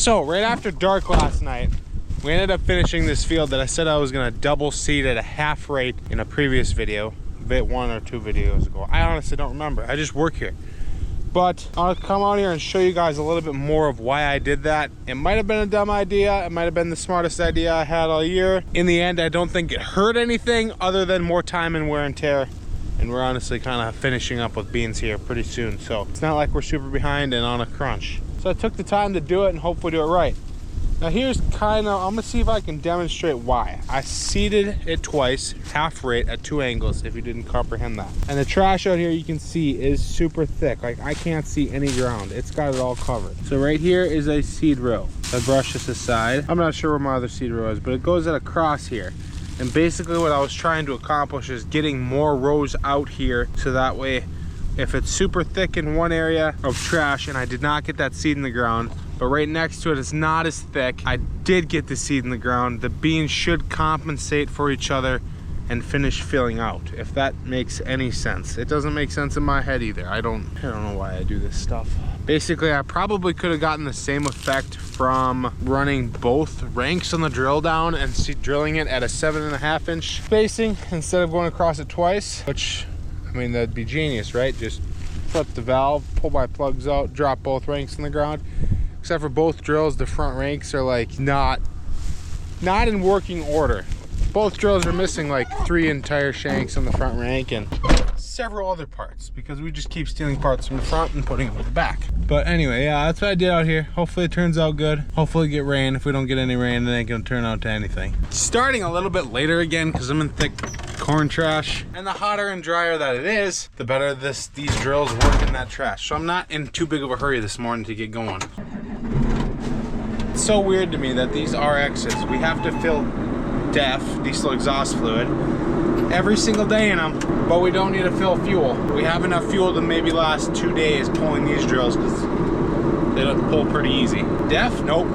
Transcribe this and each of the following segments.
So right after dark last night, we ended up finishing this field that I said I was gonna double seed at a half rate in a previous video, one or two videos ago. I honestly don't remember. I just work here. But I'll come out here and show you guys a little bit more of why I did that. It might have been a dumb idea. It might have been the smartest idea I had all year. In the end, I don't think it hurt anything other than more time and wear and tear. And we're honestly kind of finishing up with beans here pretty soon. So it's not like we're super behind and on a crunch. So I took the time to do it and hopefully do it right. Now here's kind of, I'm gonna see if I can demonstrate why. I seeded it twice, half rate at 2 angles, if you didn't comprehend that. And the trash out here you can see is super thick. Like I can't see any ground. It's got it all covered. So right here is a seed row. I brush this aside. I'm not sure where my other seed row is, but it goes at a cross here. And basically what I was trying to accomplish is getting more rows out here, so that way if it's super thick in one area of trash and I did not get that seed in the ground, but right next to it it's not as thick, I did get the seed in the ground, the beans should compensate for each other and finish filling out, if that makes any sense. It doesn't make sense in my head either. I don't know why I do this stuff. Basically, I probably could have gotten the same effect from running both ranks on the drill down and drilling it at a 7.5 inch spacing instead of going across it twice, which, I mean, that'd be genius, right? Just flip the valve, pull my plugs out, drop both ranks in the ground. Except for both drills, the front ranks are like not in working order. Both drills are missing like 3 entire shanks on the front rank and several other parts, because we just keep stealing parts from the front and putting them in the back. But anyway, yeah, that's what I did out here. Hopefully it turns out good. Hopefully get rain. If we don't get any rain, it ain't gonna turn out to anything. Starting a little bit later again because I'm in thick corn trash, and the hotter and drier that it is, the better these drills work in that trash. So I'm not in too big of a hurry this morning to get going. It's so weird to me that these RXs, we have to fill DEF, diesel exhaust fluid, every single day in them, but we don't need to fill fuel. We have enough fuel to maybe last 2 days pulling these drills because they don't pull pretty easy. DEF, nope.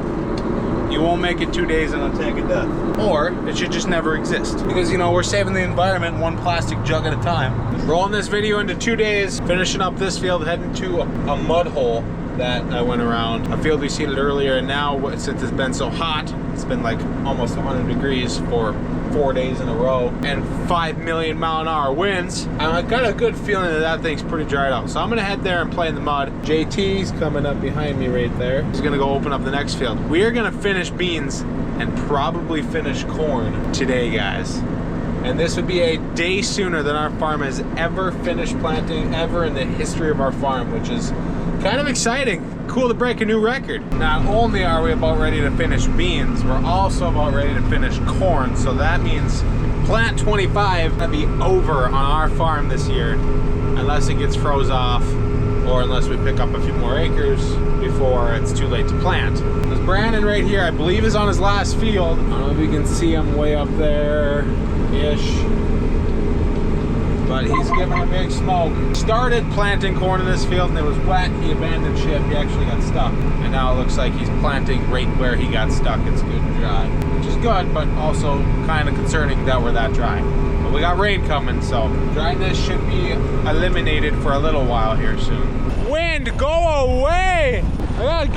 You won't make it 2 days in a tank of DEF. Or it should just never exist. Because, you know, we're saving the environment one plastic jug at a time. Rolling this video into 2 days, finishing up this field, heading to a mud hole that I went around, a field we seeded earlier, and now since it's been so hot, it's been like almost 100 degrees for 4 days in a row and 5 million mile an hour winds, I got a good feeling that thing's pretty dried out. So I'm gonna head there and play in the mud. JT's coming up behind me right there. He's gonna go open up the next field. We are gonna finish beans and probably finish corn today, guys. And this would be a day sooner than our farm has ever finished planting ever in the history of our farm, which is kind of exciting. Cool to break a new record. Not only are we about ready to finish beans, we're also about ready to finish corn. So that means plant 25 gonna be over on our farm this year, unless it gets froze off or unless we pick up a few more acres before it's too late to plant. There's Brandon right here, I believe is on his last field. I don't know if you can see him way up there-ish, but he's giving a big smoke. Started planting corn in this field and it was wet. He abandoned ship. He actually got stuck. And now it looks like he's planting right where he got stuck. It's good and dry, which is good, but also kind of concerning that we're that dry. But we got rain coming, so dryness should be eliminated for a little while here soon. Wind, go away! I got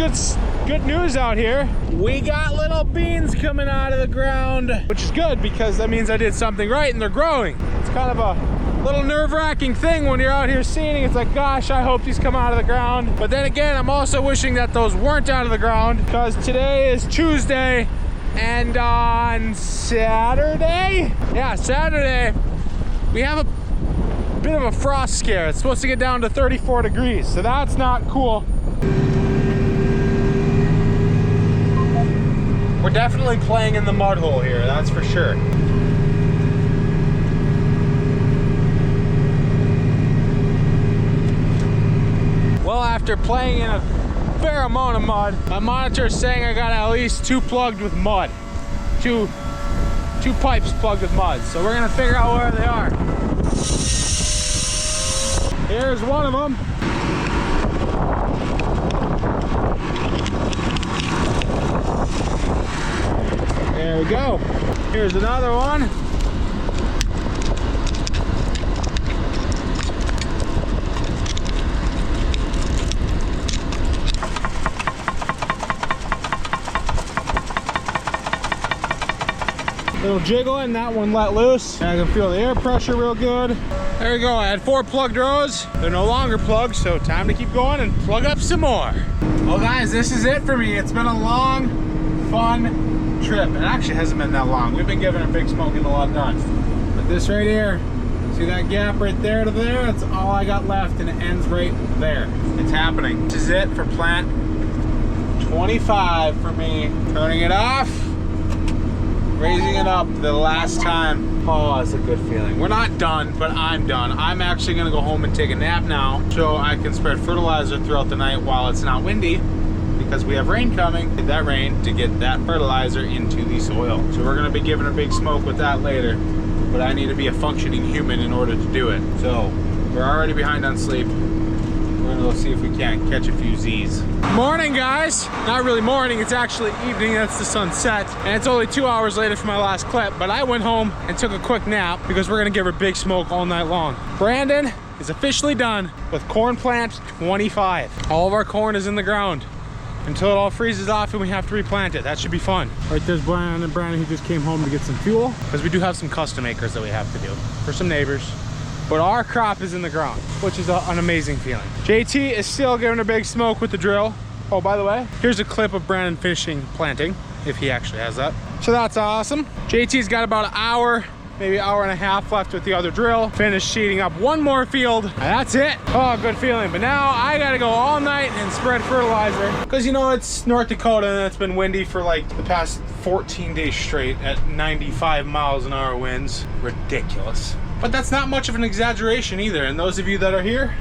good news out here. We got little beans coming out of the ground, which is good because that means I did something right and they're growing. It's kind of a little nerve-wracking thing when you're out here seeing. It's like, gosh, I hope these come out of the ground. But then again, I'm also wishing that those weren't out of the ground, because today is Tuesday, and on Saturday, we have a bit of a frost scare. It's supposed to get down to 34 degrees, so that's not cool. We're definitely playing in the mud hole here, that's for sure. Well, after playing in a fair amount of mud, my monitor is saying I got at least 2 plugged with mud. Two pipes plugged with mud. So we're gonna figure out where they are. Here's one of them. There we go. Here's another one. Little jiggling, that one let loose. And I can feel the air pressure real good. There we go, I had 4 plugged rows. They're no longer plugged, so time to keep going and plug up some more. Well guys, this is it for me. It's been a long, fun trip. It actually hasn't been that long. We've been giving a big smoke and a lot done. But this right here, see that gap right there to there? That's all I got left, and it ends right there. It's happening. This is it for plant 25 for me. Turning it off, raising it up the last time. Oh, that's a good feeling. We're not done, but I'm done. I'm actually gonna go home and take a nap now so I can spread fertilizer throughout the night while it's not windy, because we have rain coming. Need that rain to get that fertilizer into the soil. So we're gonna be giving a big smoke with that later, but I need to be a functioning human in order to do it. So we're already behind on sleep. We're gonna go see if we can't catch a few Z's. Morning guys. Not really morning, it's actually evening. That's the sunset. And it's only 2 hours later from my last clip, but I went home and took a quick nap because we're gonna give her big smoke all night long. Brandon is officially done with corn plant 25. All of our corn is in the ground until it all freezes off and we have to replant it. That should be fun. Right there's Brandon who just came home to get some fuel, because we do have some custom acres that we have to do for some neighbors. But our crop is in the ground, which is an amazing feeling. JT is still giving a big smoke with the drill. Oh, by the way, here's a clip of Brandon finishing planting, if he actually has that. So that's awesome. JT's got about an hour, maybe an hour and a half left with the other drill. Finished seeding up one more field, and that's it. Oh, good feeling. But now I gotta go all night and spread fertilizer, because you know, it's North Dakota and it's been windy for like the past 14 days straight at 95 miles an hour winds. Ridiculous. But that's not much of an exaggeration either, and those of you that are here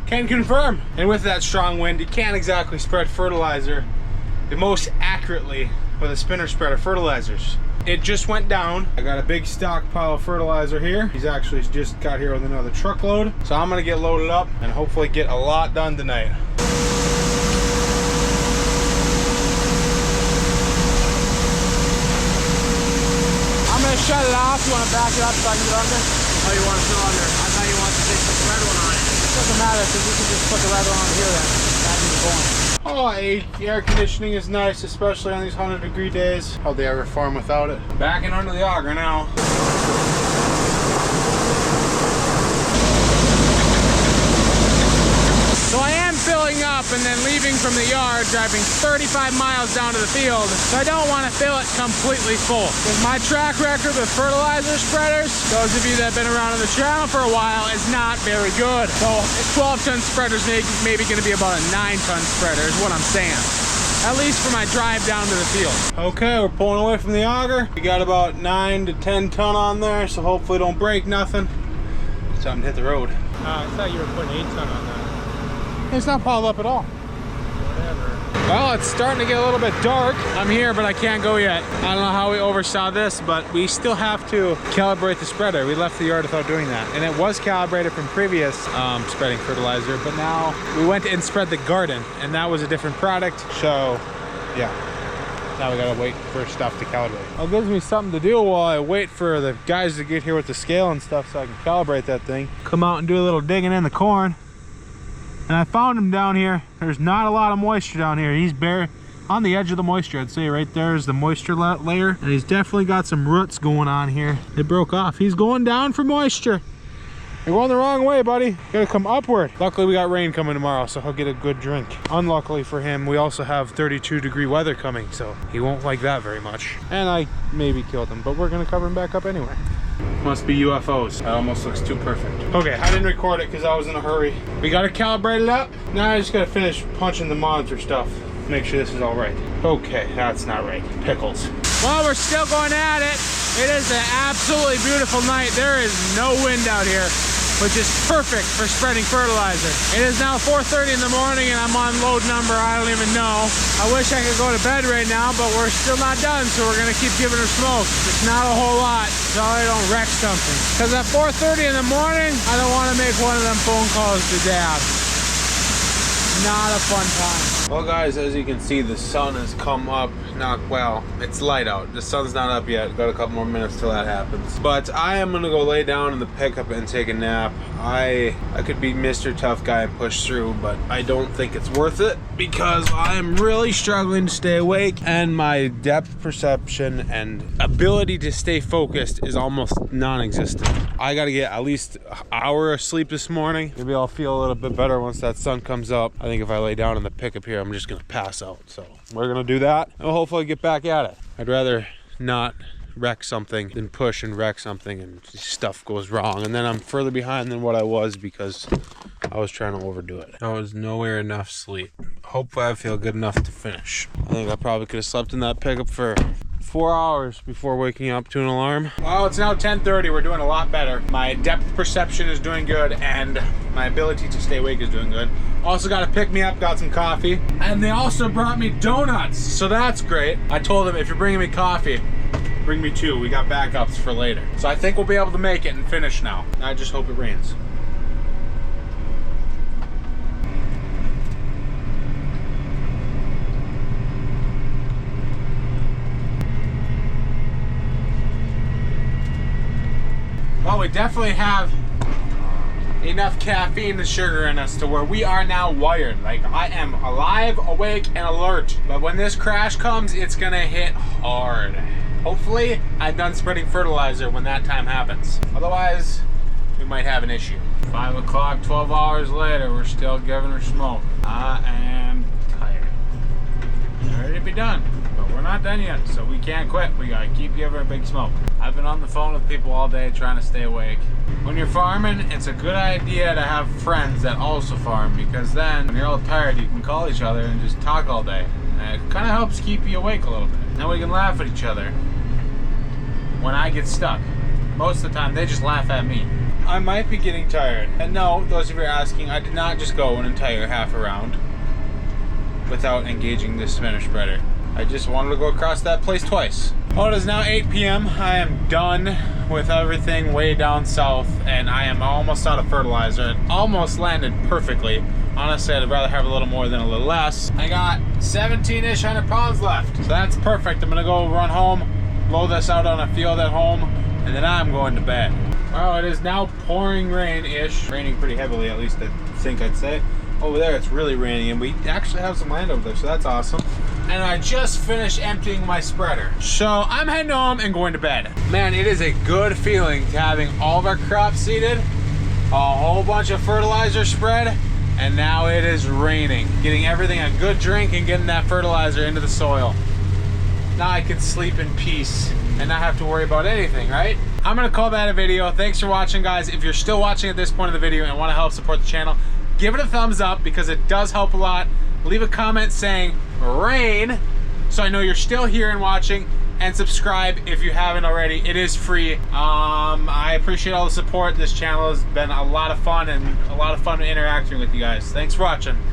can confirm. And with that strong wind, you can't exactly spread fertilizer the most accurately with a spinner spreader fertilizers. It just went down. I got a big stockpile of fertilizer here. He's actually just got here with another truckload. So I'm gonna get loaded up and hopefully get a lot done tonight. I'm gonna shut it off. You wanna back it up so I can get under? Oh, you want to put it under? I thought you wanted to take the red one on it. Doesn't matter, because you can just put the red one on here then. That means going. Oh, the air conditioning is nice, especially on these 100-degree days. How'd they ever farm without it? Backing under the auger now. So I am filling up and then leaving from the yard, driving 35 miles down to the field. So I don't want to fill it completely full. Because my track record with fertilizer spreaders, those of you that have been around on the channel for a while, is not very good. So 12-ton spreaders maybe going to be about a 9-ton spreader is what I'm saying. At least for my drive down to the field. Okay, we're pulling away from the auger. We got about 9 to 10 ton on there, so hopefully don't break nothing. Something to hit the road. I thought you were putting 8 ton on that. It's not piled up at all. Whatever. Well, it's starting to get a little bit dark. I'm here, but I can't go yet. I don't know how we oversaw this, but we still have to calibrate the spreader. We left the yard without doing that. And it was calibrated from previous spreading fertilizer, but now we went and spread the garden, and that was a different product. So, yeah. Now we gotta wait for stuff to calibrate. Well, it gives me something to do while I wait for the guys to get here with the scale and stuff so I can calibrate that thing. Come out and do a little digging in the corn. And I found him down here. There's not a lot of moisture down here. He's bare on the edge of the moisture. I'd say right there is the moisture layer. And he's definitely got some roots going on here. They broke off. He's going down for moisture. You're going the wrong way, buddy. You gotta come upward. Luckily, we got rain coming tomorrow, so he'll get a good drink. Unluckily for him, we also have 32-degree weather coming, so he won't like that very much. And I maybe killed him, but we're gonna cover him back up anyway. Must be UFOs. That almost looks too perfect. Okay, I didn't record it because I was in a hurry. We got it calibrated up. Now I just gotta finish punching the monitor stuff. Make sure this is all right. Okay, that's not right. Pickles. Well, we're still going at it. It is an absolutely beautiful night. There is no wind out here, which is perfect for spreading fertilizer. It is now 4:30 in the morning and I'm on load number I don't even know. I wish I could go to bed right now, but we're still not done, so we're gonna keep giving her smoke. It's not a whole lot, so I don't wreck something. Because at 4:30 in the morning, I don't wanna make one of them phone calls to Dad. not a fun time. Well guys, as you can see, the sun has come up. It's light out. The sun's not up yet. Got a couple more minutes till that happens. But I am gonna go lay down in the pickup and take a nap. I could be Mr. Tough Guy and push through, but I don't think it's worth it because I'm really struggling to stay awake, and my depth perception and ability to stay focused is almost non-existent. I gotta get at least an hour of sleep this morning. Maybe I'll feel a little bit better once that sun comes up. I think if I lay down in the pickup here, I'm just gonna pass out. So we're gonna do that and hopefully get back at it. I'd rather not wreck something than push and wreck something and stuff goes wrong, and then I'm further behind than what I was because I was trying to overdo it. I was nowhere enough sleep. Hopefully I feel good enough to finish. I think I probably could have slept in that pickup for 4 hours before waking up to an alarm. Well, it's now 10:30. We're doing a lot better. My depth perception is doing good, and my ability to stay awake is doing good. Also got to pick me up, got some coffee, and they also brought me donuts, so that's great. I told them, if you're bringing me coffee, bring me 2. We got backups for later. So I think we'll be able to make it and finish now. I just hope it rains. Well, we definitely have enough caffeine and sugar in us to where we are now wired. Like, I am alive, awake, and alert. But when this crash comes, it's gonna hit hard. Hopefully, I'm done spreading fertilizer when that time happens. Otherwise, we might have an issue. 5 o'clock, 12 hours later, we're still giving her smoke. I am tired. I'm ready to be done, but we're not done yet, so we can't quit. We gotta keep giving her big smoke. I've been on the phone with people all day trying to stay awake. When you're farming, it's a good idea to have friends that also farm, because then when you're all tired, you can call each other and just talk all day. And it kind of helps keep you awake a little bit. And we can laugh at each other when I get stuck. Most of the time, they just laugh at me. I might be getting tired. And no, those of you asking, I did not just go an entire half a round without engaging this spinner spreader. I just wanted to go across that place twice. Oh, it is now 8 p.m. I am done with everything way down south, and I am almost out of fertilizer. It almost landed perfectly. Honestly, I'd rather have a little more than a little less. I got 17-ish 100 pounds left, so that's perfect. I'm gonna go run home, blow this out on a field at home, and then I'm going to bed. Well, it is now pouring rain-ish. Raining pretty heavily, at least I think I'd say. Over there, it's really raining, and we actually have some land over there, so that's awesome. And I just finished emptying my spreader. So I'm heading home and going to bed. Man, it is a good feeling to having all of our crops seeded, a whole bunch of fertilizer spread, and now it is raining. Getting everything a good drink and getting that fertilizer into the soil. Now I can sleep in peace and not have to worry about anything, right? I'm gonna call that a video. Thanks for watching, guys. If you're still watching at this point of the video and want to help support the channel, give it a thumbs up because it does help a lot. Leave a comment saying rain so I know you're still here and watching, and subscribe if you haven't already. It is free. I appreciate all the support. This channel has been a lot of fun, and a lot of fun interacting with you guys. Thanks for watching.